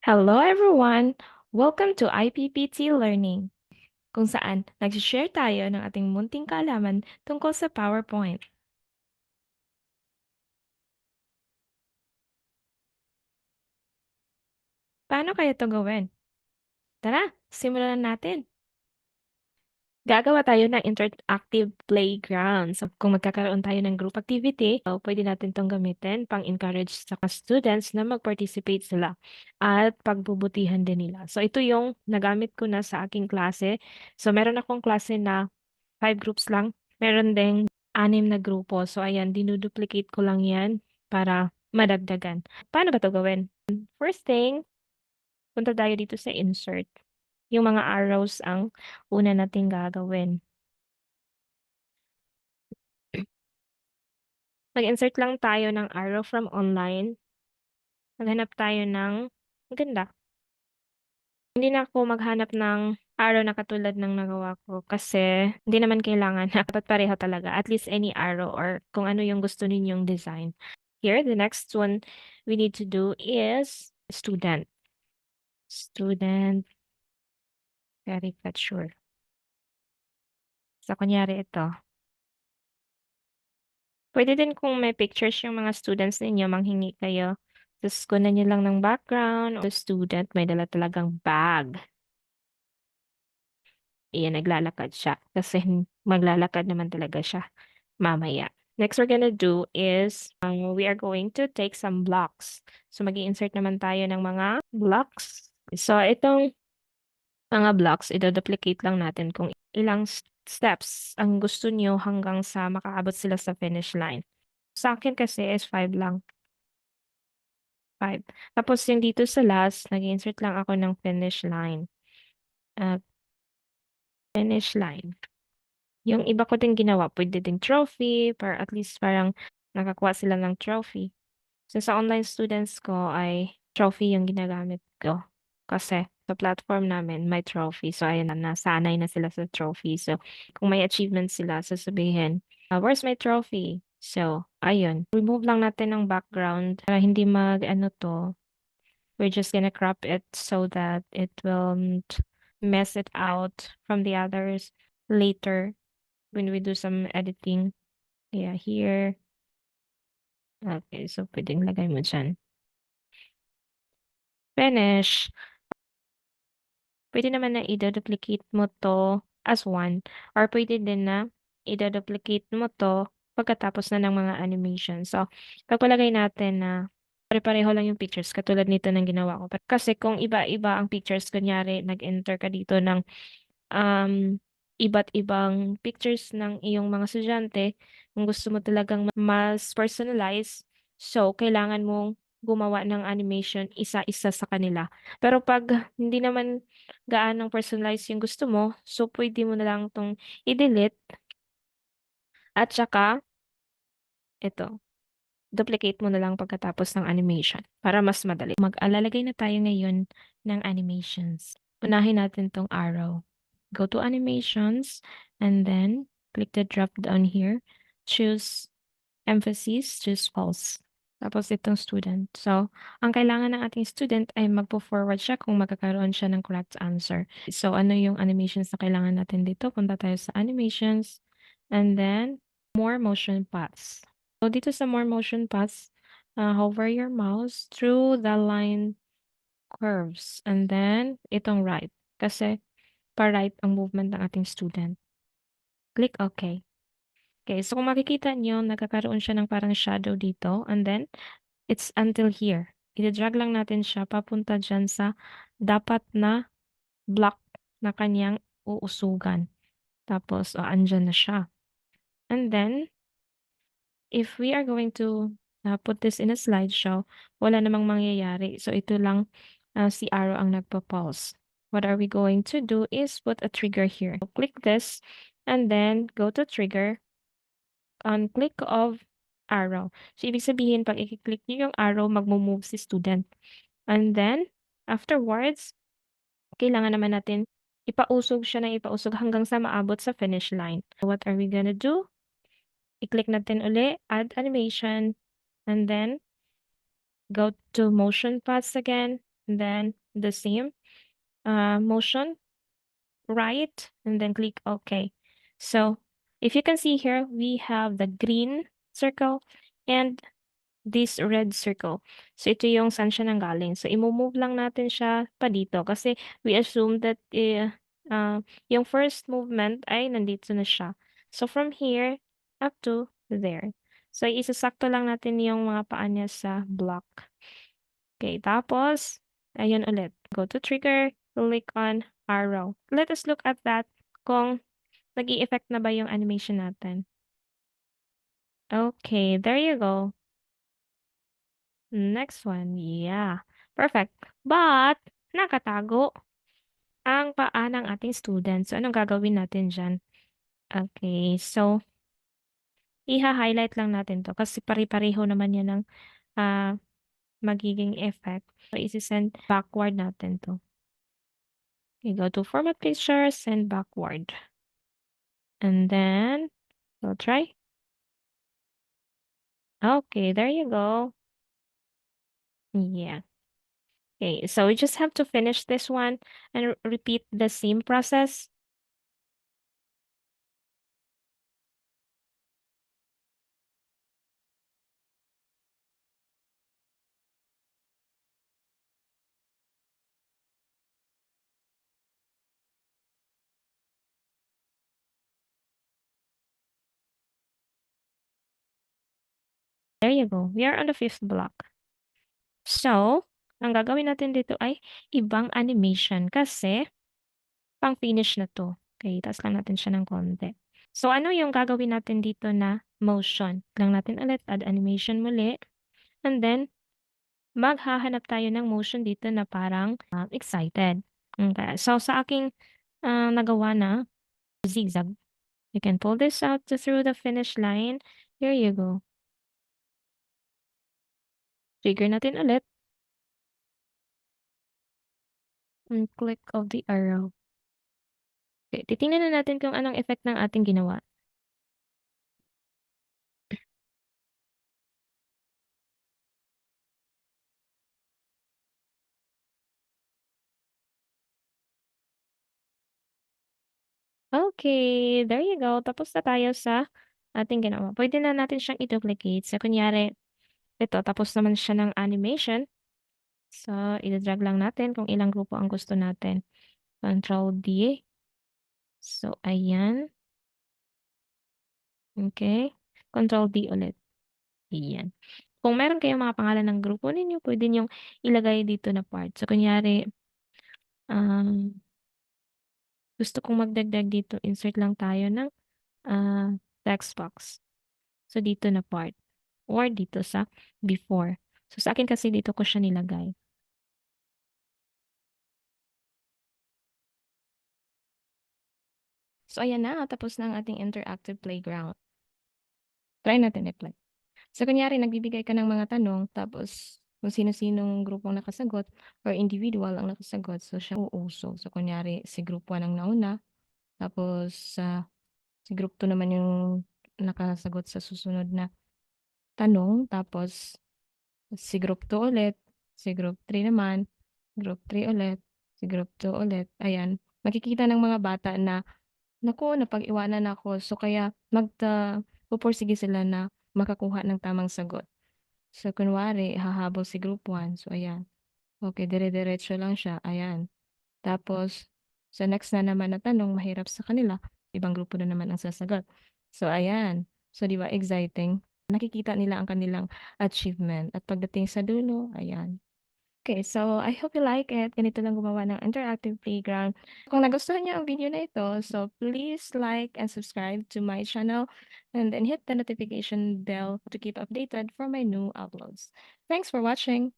Hello everyone! Welcome to IPPT Learning, kung saan nag-share tayo ng ating munting kaalaman tungkol sa PowerPoint. Paano kaya ito gawin? Tara, simulan na natin! Gagawa tayo ng interactive playground. So, kung magkakaroon tayo ng group activity, pwede natin itong gamitin pang-encourage sa students na mag-participate sila at pagbubutihan din nila. So, ito yung nagamit ko na sa aking klase. So, meron akong klase na 5 groups lang. Meron ding 6 na grupo. So, ayan, dinuduplicate ko lang yan para madagdagan. Paano ba ito gawin? First thing, punta tayo dito sa insert. Yung mga arrows ang una nating gagawin. Mag-insert lang tayo ng arrow from online. Maghanap tayo ng maganda. Hindi na ako maghanap ng arrow na katulad ng nagawa ko kasi hindi naman kailangan. Dapat pareho talaga. At least any arrow or kung ano yung gusto ninyong design. Here, the next one we need to do is student. Student caricature. So, kunyari ito. Pwede din kung may pictures yung mga students ninyo, manghingi kayo. Tapos kunan niyo lang ng background o student, may dala talagang bag. Ayan, naglalakad siya. Kasi maglalakad naman talaga siya mamaya. Next we're gonna do is, we are going to take some blocks. So, mag-i-insert naman tayo ng mga blocks. So, itong mga blocks, ida-duplicate lang natin kung ilang steps ang gusto niyo hanggang sa makaabot sila sa finish line. Sa akin kasi is 5 lang. 5. Tapos yung dito sa last, nag-insert lang ako ng finish line. Finish line. Yung iba ko din ginawa, pwede ding trophy, para at least parang nakakuha sila ng trophy. So sa online students ko ay trophy yung ginagamit ko. Kasi sa platform namin may trophy. So ayun na, nasanay na sila sa trophy. So kung may achievement sila, sasabihin, where's my trophy? So ayun, remove lang natin ng background para hindi mag-ano to. We're just gonna crop it so that it won't mess it out from the others later when we do some editing. Yeah, here. Okay, so pwedeng lagay mo dyan. Finish. Pwede naman na i-duplicate mo to as 1 or pwede din na i-duplicate mo to pagkatapos na ng mga animation. So, pagpalagay natin na pare-pareho lang yung pictures katulad nito ng ginawa ko. Kasi kung iba-iba ang pictures, kunyari nag-enter ka dito ng iba't ibang pictures ng iyong mga estudyante, kung gusto mo talagang mas personalize, so kailangan mong gumawa ng animation isa-isa sa kanila. Pero 'pag hindi naman gaanong personalize yung gusto mo, so pwede mo na lang 'tong i-delete at saka ito, duplicate mo na lang pagkatapos ng animation para mas madali. Lalagay na tayo ngayon ng animations. Unahin natin 'tong arrow. Go to animations and then click the drop down here. Choose emphasis, choose false. Tapos itong student. So, ang kailangan ng ating student ay magpo-forward siya kung magkakaroon siya ng correct answer. So, ano yung animations na kailangan natin dito? Punta tayo sa animations and then more motion paths. So, dito sa more motion paths, hover your mouse through the line curves and then itong right. Kasi pa-right ang movement ng ating student. Click OK. Okay, so kung makikita niyo, nagkakaroon siya ng parang shadow dito and then it's until here. I-drag lang natin siya papunta dyan sa dapat na block na kanyang uusugan. Tapos, andyan na siya. And then, if we are going to put this in a slideshow, wala namang mangyayari. So, ito lang si arrow ang nagpa-pause. What are we going to do is put a trigger here. So, click this and then go to trigger on click of arrow. So, ibig sabihin, pag i-click niyo yung arrow, magmo-move si student. And then, afterwards, kailangan naman natin ipausog siya ng ipausog hanggang sa maabot sa finish line. So, what are we gonna do? I-click natin uli, add animation, and then go to motion paths again. then the same motion right, and then click OK. So if you can see here, we have the green circle and this red circle. So ito yung saan siya nanggaling. So imo-move lang natin siya pa dito kasi we assume that yung first movement ay nandito na siya. So from here up to there. So isasakto lang natin yung mga paa niya sa block. Okay, tapos ayun ulit. Go to trigger, click on arrow. Let us look at that kung nag-i-effect na ba yung animation natin. Okay, there you go. Next one, yeah, perfect. But nakatago ang paa ng ating student. So, anong gagawin natin diyan? Okay, so iha-highlight lang natin 'to kasi pare-pareho naman 'yan ng, ah, magiging effect. So, ise-send backward natin 'to. Okay, go to format picture, send backward. And then, we'll try. Okay, there you go. Yeah. Okay, so we just have to finish this one and repeat the same process. There you go. We are on the fifth block. So, ang gagawin natin dito ay ibang animation kasi pang-finish na 'to. Okay, taas lang natin siya ng konti. So, ano yung gagawin natin dito na motion? Lang natin ulit, add animation muli, and then maghahanap tayo ng motion dito na parang, excited. Okay. So, sa aking, nagawa na zigzag, you can pull this out to through the finish line. Here you go. Trigger natin ulit and click of the arrow. Okay, titingnan na natin kung anong effect ng ating ginawa. Okay, there you go. Tapos na tayo sa ating ginawa. Puwede na natin siyang i-duplicate. So, kunyari, ito, tapos naman siya ng animation. So, ida-drag lang natin kung ilang grupo ang gusto natin. Control D. So, ayan. Okay. Control D ulit. Ayan. Kung meron kayong mga pangalan ng grupo ninyo, pwede niyong ilagay dito na part. So, kunyari, um, gusto kong magdagdag dito, insert lang tayo ng text box. So, dito na part or dito sa before. So, sa akin kasi dito ko siya nilagay. So, ayan na, tapos na ang ating interactive playground. Try natin i-play. So, kunyari, nagbibigay ka ng mga tanong, tapos kung sino-sinong grupong nakasagot or individual ang nakasagot, so siya uuso. So, kunyari, si group 1 ang nauna, tapos si group 2 naman yung nakasagot sa susunod na tanong, tapos si group 2 ulit, si group 3 naman, group 3 ulit, si group 2 ulit. Ayan, makikita ng mga bata na, naku, napag-iwanan ako. So, kaya pupursige sila na makakuha ng tamang sagot. So, kunwari, hahabol si group 1. So, ayan. Okay, dire-diretso lang siya. Ayan. Tapos, sa next na naman na tanong, mahirap sa kanila. Ibang grupo na naman ang sasagot. So, ayan. So, di ba, exciting? Nakikita nila ang kanilang achievement. At pagdating sa dulo, ayan. Okay, so I hope you like it. Ganito lang gumawa ng interactive playground. Kung nagustuhan niyo ang video na ito, so please like and subscribe to my channel and then hit the notification bell to keep updated for my new uploads. Thanks for watching.